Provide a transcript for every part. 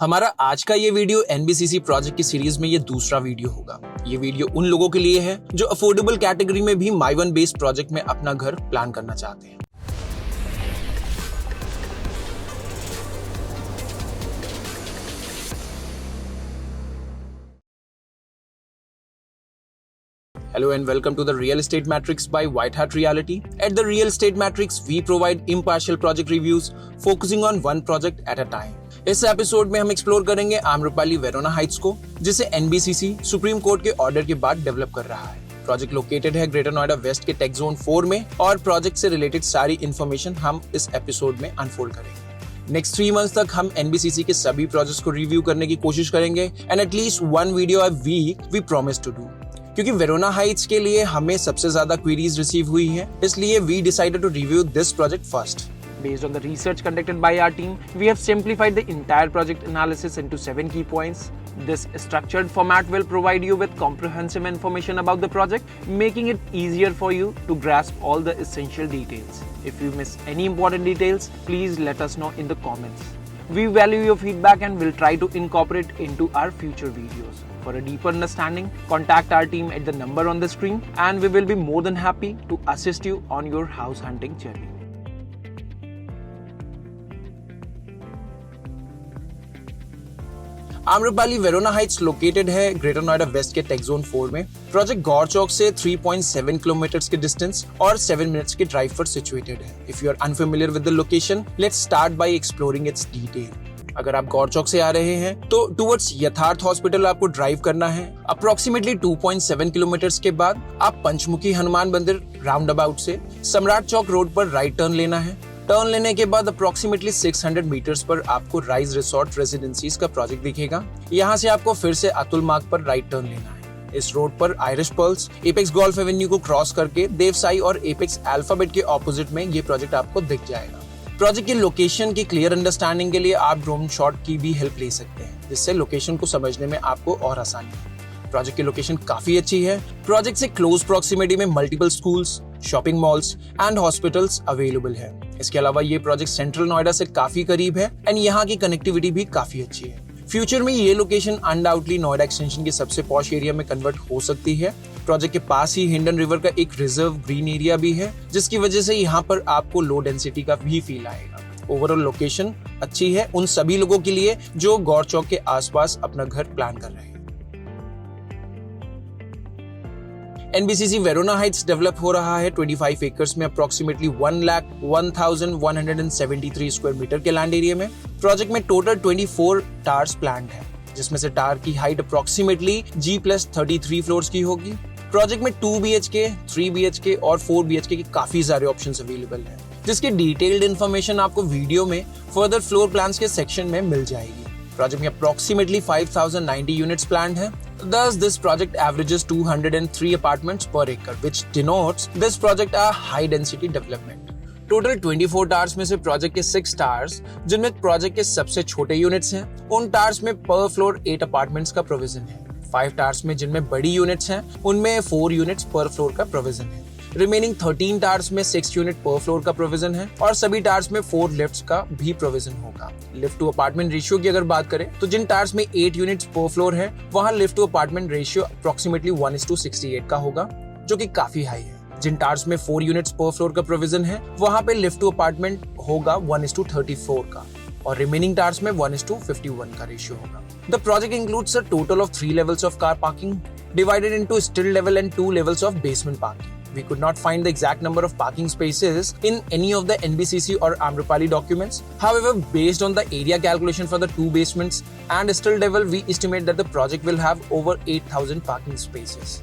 हमारा आज का ये वीडियो एनबीसीसी प्रोजेक्ट की सीरीज में ये दूसरा वीडियो होगा। ये वीडियो उन लोगों के लिए है जो अफोर्डेबल कैटेगरी में भी माई-वन बेस्ड प्रोजेक्ट में अपना घर प्लान करना चाहते हैं। Hello and welcome to the Real Estate Matrix by White Hat Reality. At the Real Estate Matrix, we provide impartial project reviews focusing on one project at a time. इस episode में हम explore करेंगे Amrapali Verona Heights को, जिसे NBCC supreme court के order के बाद develop कर रहा है। प्रोजेक्ट लोकेटेड है ग्रेटर नोएडा वेस्ट के टेक जोन 4 में और प्रोजेक्ट से रिलेटेड सारी इन्फॉर्मेशन हम इस एपिसोड में अनफोल्ड करेंगे। नेक्स्ट 3 मंथ्स तक हम एनबीसीसी के सभी प्रोजेक्ट्स को रिव्यू करने की कोशिश करेंगे and at least 1 video a week we promise to do. क्योंकि वेरोना हाइट्स के लिए हमें सबसे ज्यादा क्वेरीज रिसीव हुई है, इसलिए we decided to review this project first. Based on the research conducted by our team, we have simplified the entire project analysis into 7 key points. This structured format will provide you with comprehensive information about the project, making it easier for you to grasp all the essential details. If you miss any important details, please let us know in the comments. We value your feedback and will try to incorporate into our future videos. For a deeper understanding, contact our team at the number on the screen and we will be more than happy to assist you on your house hunting journey. Amrapali Verona Heights located है greater Noida waste के take zone 4 में। Project गौर चौक से 3.7 kilometre के distance और 7 minutes के drive पर situated है। If you are unfamiliar with the location, let's start by exploring its detail. अगर आप गौर चौक से आ रहे हैं तो टुवर्ड्स यथार्थ हॉस्पिटल आपको ड्राइव करना है। अप्रोक्सीमेटली 2.7 किलोमीटर के बाद आप पंचमुखी हनुमान मंदिर राउंड अबाउट से सम्राट चौक रोड पर राइट टर्न लेना है। टर्न लेने के बाद अप्रोक्सीमेटली 600 मीटर्स पर आपको राइज रिसोर्ट रेजिडेंसीज का प्रोजेक्ट दिखेगा। यहाँ से आपको फिर से अतुल मार्ग पर राइट टर्न लेना है। इस रोड पर Irish pearls, apex golf Avenue को क्रॉस करके देवसाई और एपेक्स अल्फाबेट के ऑपोजिट में ये प्रोजेक्ट आपको दिख जाएगा। प्रोजेक्ट की लोकेशन की क्लियर अंडरस्टैंडिंग के लिए आप ड्रोन शॉट की भी हेल्प ले सकते हैं, जिससे लोकेशन को समझने में आपको और आसानी हो। प्रोजेक्ट की लोकेशन काफी अच्छी है। प्रोजेक्ट से क्लोज प्रॉक्सिमिटी में multiple schools, shopping malls and hospitals available है। इसके अलावा ये प्रोजेक्ट सेंट्रल नोएडा से काफी करीब है एंड यहाँ की कनेक्टिविटी भी काफी अच्छी है। फ्यूचर में ये लोकेशन अनडाउटली नोएडा एक्सटेंशन के सबसे पॉश एरिया में कन्वर्ट हो सकती है। प्रोजेक्ट के पास ही हिंडन रिवर का एक रिजर्व ग्रीन एरिया भी है, जिसकी वजह से यहाँ पर आपको लो डेंसिटी का भी फील आएगा। ओवरऑल लोकेशन अच्छी है उन सभी लोगों के लिए जो गौर चौक के आसपास अपना घर प्लान कर रहे हैं। एनबीसीसी वेरोना हाइट्स डेवलप हो रहा है 25 एकर्स में अप्रोक्सीमेटली 1,01,173 स्क्वायर मीटर के लैंड एरिया में। प्रोजेक्ट में टोटल 24 टावर्स प्लान्ड है, जिसमें से टावर की हाइट अप्रोक्सीमेटली G+33 फ्लोर्स की होगी। प्रोजेक्ट में 2 BHK, 3 BHK और 4 BHK के काफी सारे ऑप्शंस अवेलेबल हैं, जिसकी डिटेल्ड इन्फॉर्मेशन आपको वीडियो में फर्दर फ्लोर प्लान्स के सेक्शन में मिल जाएगी। प्रोजेक्ट में अप्रोक्सीमेटली 5,090 यूनिट्स प्लान्ड है। Thus, this project averages 203 apartments per acre, which denotes this project a high-density development. Total 24 towers में से प्रोजेक्ट के 6 टावर्स, जिनमें प्रोजेक्ट के सबसे छोटे यूनिट्स हैं, उन टावर्स में पर फ्लोर 8 अपार्टमेंट्स का प्रोविजन है। 5 टावर्स में जिनमें बड़ी यूनिट्स हैं, उनमें 4 यूनिट्स पर फ्लोर का प्रोविजन है। रिमेनिंग 13 टावर्स में 6 यूनिट पर फ्लोर का प्रोविजन है और सभी टावर्स में 4 लिफ्ट्स का भी प्रोविजन होगा। लिफ्ट टू अपार्टमेंट रेशियो की अगर बात करें तो जिन टावर्स में 8 यूनिट्स पर फ्लोर है, वहां lift to apartment ratio approximately 1:68 का होगा, जो कि काफी हाई है। जिन टावर्स में 4 यूनिट्स पर फ्लोर का प्रोविजन है, वहां पे लिफ्ट टू अपार्टमेंट होगा 1:34 का और रिमेनिंग टावर्स में 1:51 का रेशियो होगा। The project includes a total of 3 levels of car parking divided into still level and 2 levels of basement parking. We could not find the exact number of parking spaces in any of the NBCC or Amrapali documents. However, based on the area calculation for the 2 basements and still level, we estimate that the project will have over 8,000 parking spaces.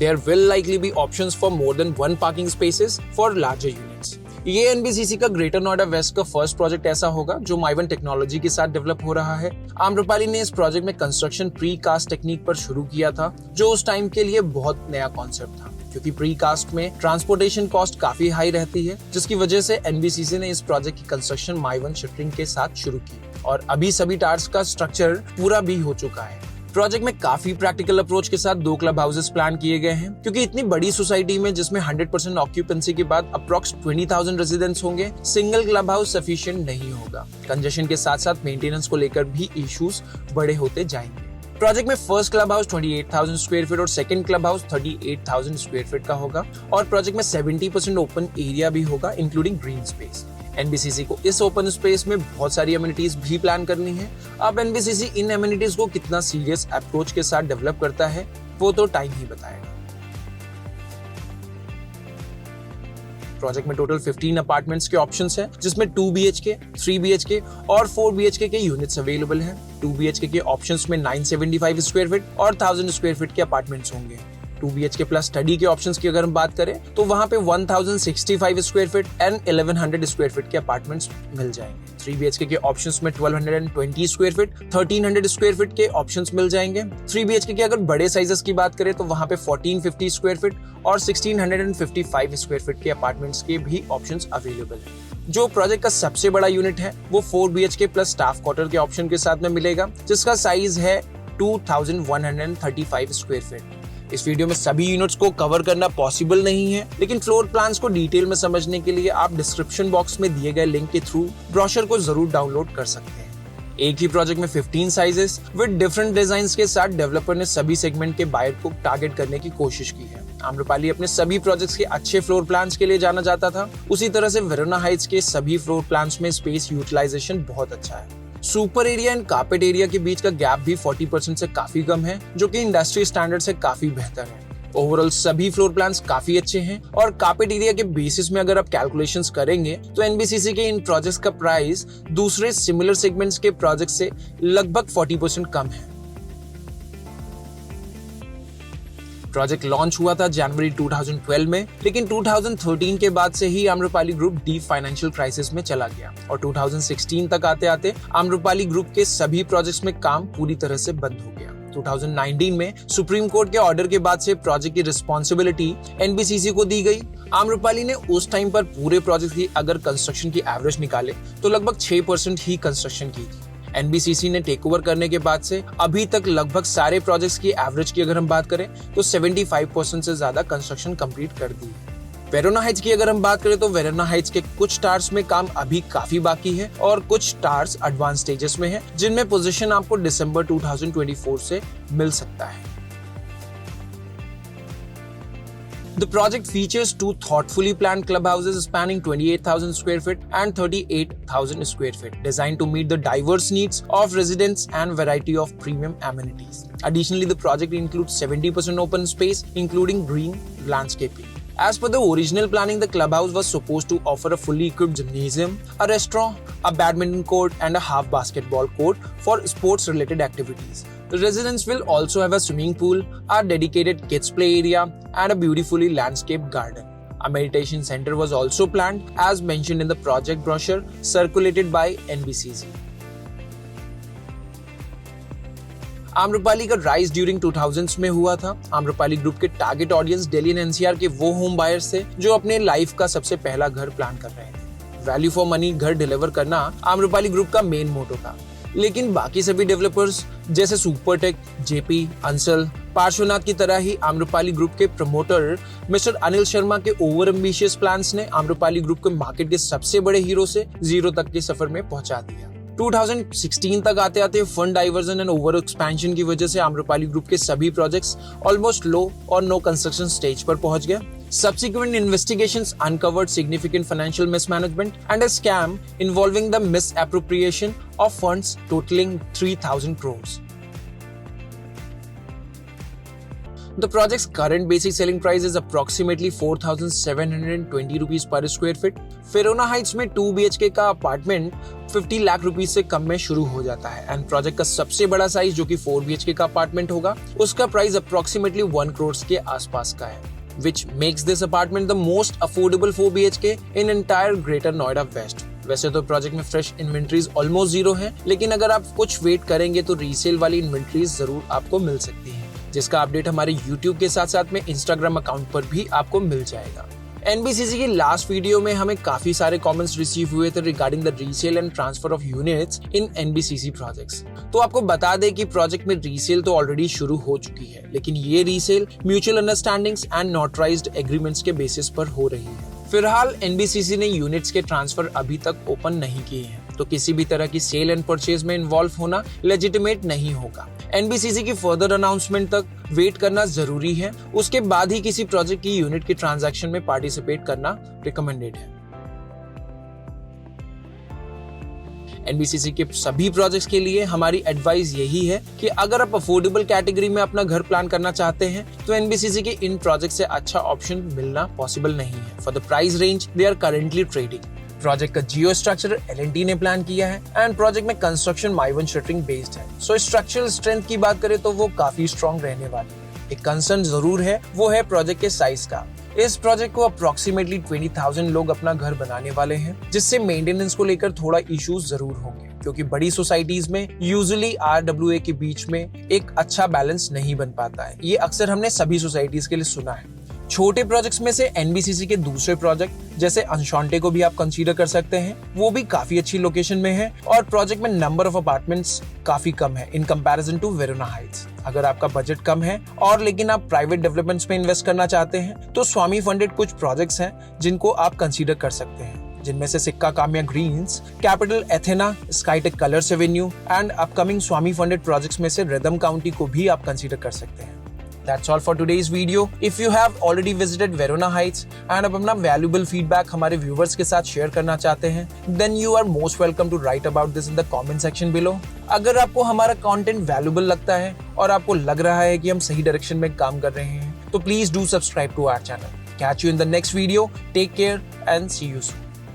There will likely be options for more than 1 parking spaces for larger units. ये NBCC का greater Noida waste का first project ऐसा होगा जो माई-वन technology के साथ develop हो रहा है। आम्रपाली ने इस प्रोजेक्ट में कंस्ट्रक्शन प्री कास्ट टेक्निक पर शुरू किया था, जो उस टाइम के लिए बहुत नया कॉन्सेप्ट था, क्योंकि प्री कास्ट में ट्रांसपोर्टेशन कॉस्ट काफी हाई रहती है, जिसकी वजह से एनबीसीसी ने इस प्रोजेक्ट की कंस्ट्रक्शन माई-वन शिफ्टिंग के साथ शुरू की और अभी सभी टावर्स का स्ट्रक्चर पूरा भी हो चुका है। प्रोजेक्ट में काफी प्रैक्टिकल अप्रोच के साथ 2 क्लब हाउसेस प्लान किए गए हैं, क्योंकि इतनी बड़ी सोसाइटी में जिसमें 100% ऑक्यूपेंसी के बाद अप्रॉक्स 20,000 रेजिडेंट्स होंगे, सिंगल क्लब हाउस सफिशिएंट नहीं होगा। कंजेशन के साथ साथ मेंटेनेंस को लेकर भी इश्यूज बड़े होते जाएंगे। प्रोजेक्ट में first club house 28,000 square feet और second club house 38,000 square feet का होगा और प्रोजेक्ट में 70% ओपन एरिया भी होगा, इंक्लूडिंग ग्रीन स्पेस। एनबीसीसी को इस ओपन स्पेस में बहुत सारी एमिनिटीज भी प्लान करनी है। अब एनबीसीसी इन एमिनिटीज को कितना सीरियस अप्रोच के साथ डेवलप करता है वो तो टाइम ही बताएगा। प्रोजेक्ट में टोटल 15 अपार्टमेंट्स के ऑप्शंस हैं, जिसमें 2 BHK, 3 BHK और 4 BHK के यूनिट्स अवेलेबल हैं। 2 BHK के ऑप्शंस में 975 स्क्वायर फीट और 1000 स्क्वायर फीट के अपार्टमेंट्स होंगे। 2 BHK प्लस स्टडी के ऑप्शंस की अगर हम बात करें तो वहां पे 1065 square feet and 1100 square feet के अपार्टमेंट्स मिल जाएंगे। 3 BHK के ऑप्शंस में 1220 स्क्वायर फीट, 1300 स्क्वायर फीट के ऑप्शंस मिल जाएंगे। 3 BHK के अगर बड़े साइजेस की बात करें तो वहां पे 1450 स्क्वायर फीट और 1655 स्क्वायर फीट के अपार्टमेंट्स के भी ऑप्शंस अवेलेबल हैं। जो प्रोजेक्ट का सबसे बड़ा यूनिट है वो 4 BHK प्लस स्टाफ क्वार्टर के ऑप्शन के साथ में मिलेगा, जिसका साइज है 2135 स्क्वायर फीट। इस वीडियो में सभी यूनिट्स को कवर करना पॉसिबल नहीं है, लेकिन फ्लोर प्लान्स को डिटेल में समझने के लिए आप डिस्क्रिप्शन बॉक्स में दिए गए लिंक के थ्रू ब्रोशर को जरूर डाउनलोड कर सकते हैं। एक ही प्रोजेक्ट में 15 साइजेस विद डिफरेंट डिजाइन्स के साथ डेवलपर ने सभी सेगमेंट के बायर को टारगेट करने की कोशिश की है। आम्रपाली अपने सभी प्रोजेक्ट्स के अच्छे फ्लोर प्लान्स के लिए जाना जाता था, उसी तरह से वेरोना हाइट्स के सभी फ्लोर प्लान्स में स्पेस यूटिलाइजेशन बहुत अच्छा है। Super area and carpet area के बीच का गैप भी 40% से काफी कम है, जो कि इंडस्ट्री स्टैंडर्ड से काफी बेहतर है। ओवरऑल सभी फ्लोर प्लान्स काफी अच्छे हैं और कार्पेट एरिया के बेसिस में अगर आप कैलकुलेशंस करेंगे तो एनबीसीसी के इन प्रोजेक्ट्स का प्राइस दूसरे सिमिलर सेगमेंट्स के प्रोजेक्ट से लगभग 40% कम है। प्रोजेक्ट लॉन्च हुआ था जनवरी 2012 में, लेकिन 2013 के बाद से ही Amrapali group deep financial crisis में चला गया और 2016 तक आते आते आम्रपाली ग्रुप के सभी प्रोजेक्ट्स में काम पूरी तरह से बंद हो गया। 2019 में सुप्रीम कोर्ट के ऑर्डर के बाद से प्रोजेक्ट की रिस्पॉन्सिबिलिटी एनबीसीसी को दी गई। आम्रपाली ने उस टाइम पर पूरे प्रोजेक्ट की अगर कंस्ट्रक्शन की एवरेज निकाले तो लगभग 6% ही कंस्ट्रक्शन की थी। एनबीसीसी ने टेक ओवर करने के बाद से अभी तक लगभग सारे प्रोजेक्ट्स की एवरेज की अगर हम बात करें तो 75% से ज्यादा कंस्ट्रक्शन कंप्लीट कर दी है। वेरोना हाइट्स की अगर हम बात करें तो वेरोना हाइट्स के कुछ टावर्स में काम अभी काफी बाकी है और कुछ टावर्स एडवांस स्टेजेस में है, जिनमें पोजीशन आपको दिसंबर 2024 से मिल सकता है। The project features 2 thoughtfully planned clubhouses spanning 28,000 square feet and 38,000 square feet, designed to meet the diverse needs of residents and variety of premium amenities. Additionally, the project includes 70% open space, including green landscaping. As per the original planning, the clubhouse was supposed to offer a fully equipped gymnasium, a restaurant, a badminton court, and a half basketball court for sports-related activities. The residents will also have a swimming pool, a dedicated kids play area, and a beautifully landscaped garden. A meditation center was also planned, as mentioned in the project brochure circulated by NBCC. Amrapali का rise during 2000s में हुआ था। Amrapali group के target audience Delhi and NCR के वो home buyers थे जो अपने लाइफ का सबसे पहला घर प्लान कर रहे थे। वैल्यू फॉर मनी घर डिलीवर करना आम्रपाली ग्रुप का मेन मोटो था, लेकिन बाकी सभी डेवलपर्स जैसे सुपरटेक, जेपी, अंसल, पार्श्वनाथ की तरह ही आम्रपाली ग्रुप के प्रमोटर मिस्टर अनिल शर्मा के ओवर एम्बिशियस प्लान्स ने आम्रपाली ग्रुप को मार्केट के सबसे बड़े हीरो से जीरो तक के सफर में पहुंचा दिया। 2016 तक आते आते fund diversion and over expansion की वजह से आम्रपाली ग्रुप के सभी प्रोजेक्ट्स ऑलमोस्ट लो और नो कंस्ट्रक्शन स्टेज पर पहुंच गए। Subsequent investigations uncovered significant financial mismanagement and a scam involving the misappropriation of funds totaling 3,000 crores. The project's current basic selling price is approximately 4,720 rupees per square feet. Verona Heights में 2 BHK का apartment 50 lakh rupees से कम में शुरू हो जाता है and project का सबसे बड़ा साइज जो कि 4 BHK का अपार्टमेंट होगा, उसका प्राइस अप्रोक्सीमेटली 1 करोड़ के आसपास का है, which makes this apartment the most affordable 4 BHK in entire Greater Noida West. वैसे तो प्रोजेक्ट में फ्रेश इन्वेंट्रीज ऑलमोस्ट जीरो है, लेकिन अगर आप कुछ वेट करेंगे तो रीसेल वाली इन्वेंट्रीज जरूर आपको मिल सकती है, जिसका अपडेट हमारे YouTube के साथ साथ में Instagram अकाउंट पर भी आपको मिल जाएगा। एनबीसीसी की लास्ट वीडियो में हमें काफी सारे कमेंट्स रिसीव हुए थे regarding the resale and transfer of units in NBCC projects. तो आपको बता दें कि प्रोजेक्ट में रीसेल तो ऑलरेडी शुरू हो चुकी है, लेकिन ये resale mutual understandings and notarised agreements के बेसिस पर हो रही है। फिलहाल एनबीसीसी ने यूनिट्स के ट्रांसफर अभी तक ओपन नहीं किए हैं, तो किसी भी तरह की सेल एंड परचेज में इन्वॉल्व होना लेजिटिमेट नहीं होगा। एनबीसीसी की फर्दर अनाउंसमेंट तक वेट करना जरूरी है, उसके बाद ही किसी प्रोजेक्ट की यूनिट के ट्रांजैक्शन में पार्टिसिपेट करना रिकमेंडेड है। एनबीसीसी के सभी प्रोजेक्ट्स के लिए हमारी एडवाइस यही है कि अगर आप अफोर्डेबल कैटेगरी में अपना घर प्लान करना चाहते हैं तो एनबीसीसी के इन प्रोजेक्ट से अच्छा ऑप्शन मिलना पॉसिबल नहीं है for the price range they are currently trading. Project का जियो स्ट्रक्चर एल&टी ने प्लान किया है एंड प्रोजेक्ट में कंस्ट्रक्शन माइवन शटरिंग बेस्ड है, सो स्ट्रक्चरल स्ट्रेंथ की बात करें तो वो काफी स्ट्रॉन्ग रहने वाली है। एक कंसर्न जरूर है, वो है प्रोजेक्ट के साइज का। इस प्रोजेक्ट को अप्रोक्सीमेटली 20,000 लोग अपना घर बनाने वाले हैं, जिससे मेंटेनेंस को लेकर थोड़ा इश्यूज जरूर होंगे, क्योंकि बड़ी सोसाइटीज में यूजुअली RWA के बीच में एक अच्छा बैलेंस नहीं बन पाता है। ये अक्सर हमने सभी सोसाइटीज के लिए सुना है। छोटे प्रोजेक्ट्स में से एनबीसीसी के दूसरे प्रोजेक्ट जैसे अंशांटे को भी आप कंसीडर कर सकते हैं, वो भी काफी अच्छी लोकेशन में है और प्रोजेक्ट में नंबर ऑफ अपार्टमेंट्स काफी कम है in comparison to Verona Heights. अगर आपका बजट कम है और लेकिन आप प्राइवेट डेवलपमेंट्स में इन्वेस्ट करना चाहते हैं तो स्वामी फंडेड कुछ प्रोजेक्ट्स हैं जिनको आप कंसीडर कर सकते हैं, जिनमें से Sikka Kaamya Greens, Capital Athena, Skytech Colors Avenue and upcoming Swami funded projects में से रिदम काउंटी को भी आप कंसीडर कर सकते हैं। That's all for today's video. If you have already visited Verona Heights and आप अपना valuable feedback हमारे viewers के साथ share करना चाहते हैं, then you are most welcome to write about this in the comment section below. अगर आपको हमारा content valuable लगता है और आपको लग रहा है कि हम सही direction में काम कर रहे हैं, तो please do subscribe to our channel. Catch you in the next video. Take care and see you soon.